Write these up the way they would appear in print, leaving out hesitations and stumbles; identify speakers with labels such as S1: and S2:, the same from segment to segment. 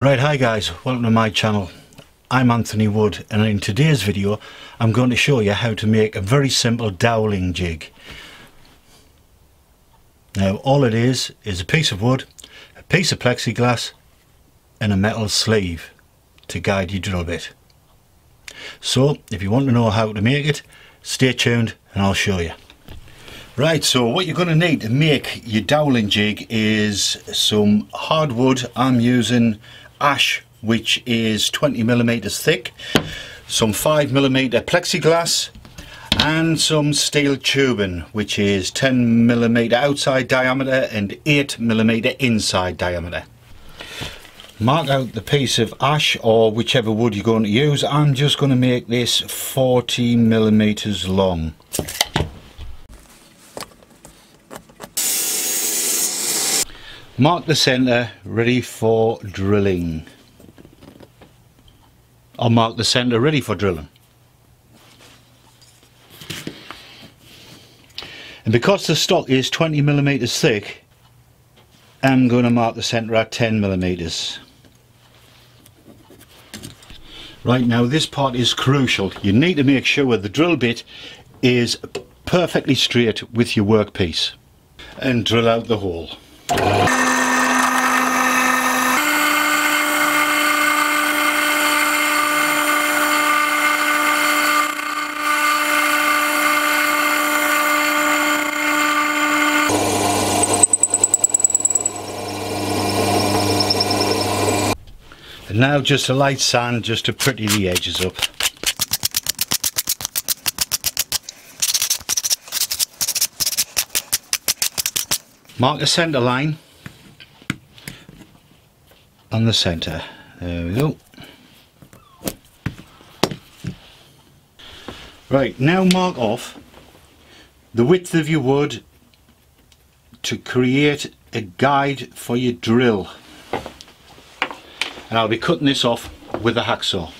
S1: Right, hi guys, welcome to my channel. I'm Anthony Wood, and in today's video I'm going to show you how to make a very simple doweling jig. Now all it is a piece of wood, a piece of plexiglass and a metal sleeve to guide your drill bit. So if you want to know how to make it, stay tuned and I'll show you. Right, so what you're going to need to make your doweling jig is some hardwood. I'm using ash, which is 20mm thick, some 5mm plexiglass and some steel tubing, which is 10mm outside diameter and 8mm inside diameter. Mark out the piece of ash or whichever wood you're going to use. I'm just going to make this 40mm long. Mark the centre ready for drilling. I'll mark the centre ready for drilling. And because the stock is 20mm thick, I'm going to mark the centre at 10mm. Right, now this part is crucial. You need to make sure the drill bit is perfectly straight with your workpiece and drill out the hole. And now just a light sand just to pretty the edges up. Mark the centre line on the centre. There we go. Right, now mark off the width of your wood to create a guide for your drill. And I'll be cutting this off with a hacksaw.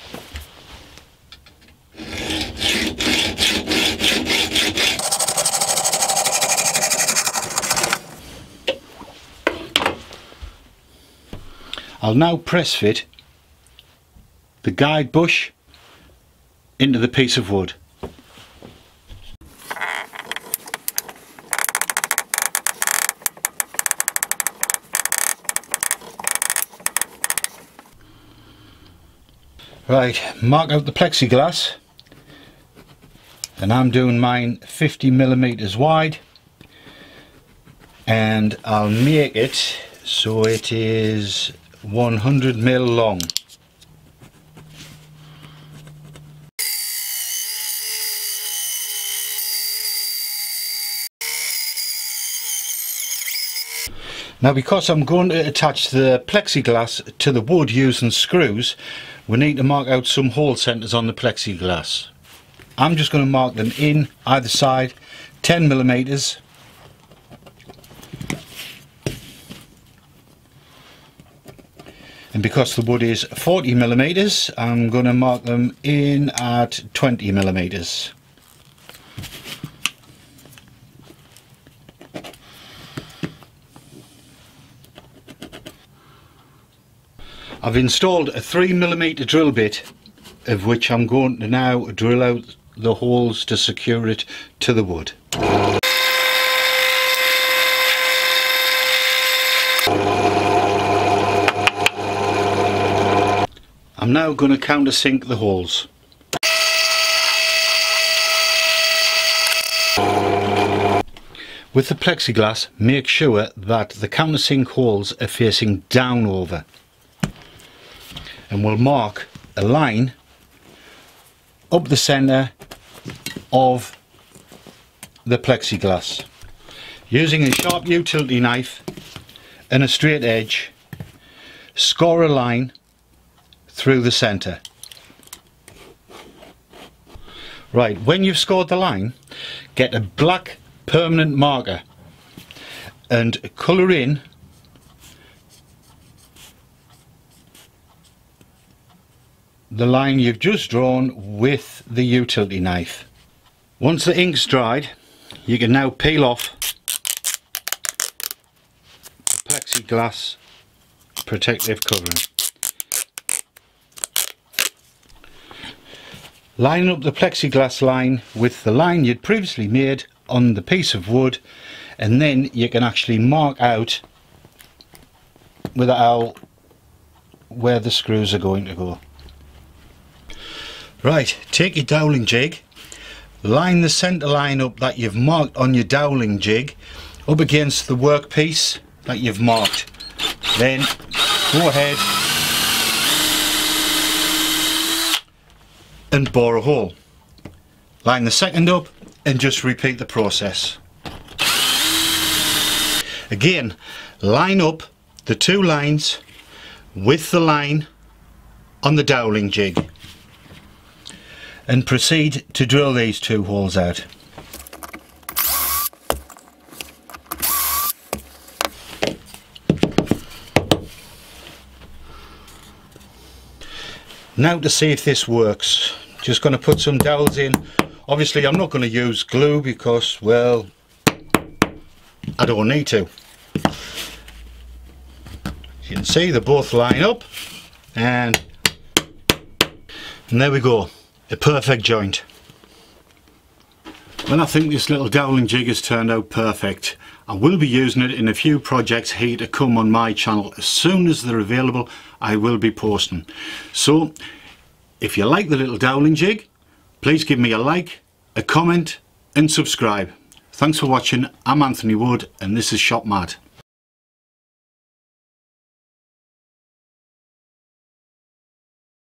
S1: I'll now press fit the guide bush into the piece of wood. Right, mark out the plexiglass, and I'm doing mine 50mm wide, and I'll make it so it is 100mm long. Now because I'm going to attach the plexiglass to the wood using screws, we need to mark out some hole centres on the plexiglass. I'm just going to mark them in either side 10mm. And because the wood is 40mm, I'm going to mark them in at 20mm. I've installed a 3mm drill bit, of which I'm going to now drill out the holes to secure it to the wood. I'm now going to countersink the holes. With the plexiglass, make sure that the countersink holes are facing down over. And we'll mark a line up the centre of the plexiglass. Using a sharp utility knife and a straight edge, score a line through the centre. Right, when you've scored the line, get a black permanent marker and colour in the line you've just drawn with the utility knife. Once the ink's dried, you can now peel off the plexiglass protective covering. Line up the plexiglass line with the line you'd previously made on the piece of wood, and then you can actually mark out with a dowel where the screws are going to go. Right, take your doweling jig, line the centre line up that you've marked on your doweling jig up against the workpiece that you've marked. Then go ahead and bore a hole. Line the second up and just repeat the process. Again, line up the two lines with the line on the doweling jig and proceed to drill these two holes out. Now to see if this works, just going to put some dowels in. Obviously I'm not going to use glue because, well, I don't need to. As you can see, they both line up, and there we go, a perfect joint. Well, I think this little doweling jig has turned out perfect. I will be using it in a few projects here to come on my channel. As soon as they're available, I will be posting. So if you like the little doweling jig, please give me a like, a comment and subscribe. Thanks for watching. I'm Anthony Wood and this is Shop Mad.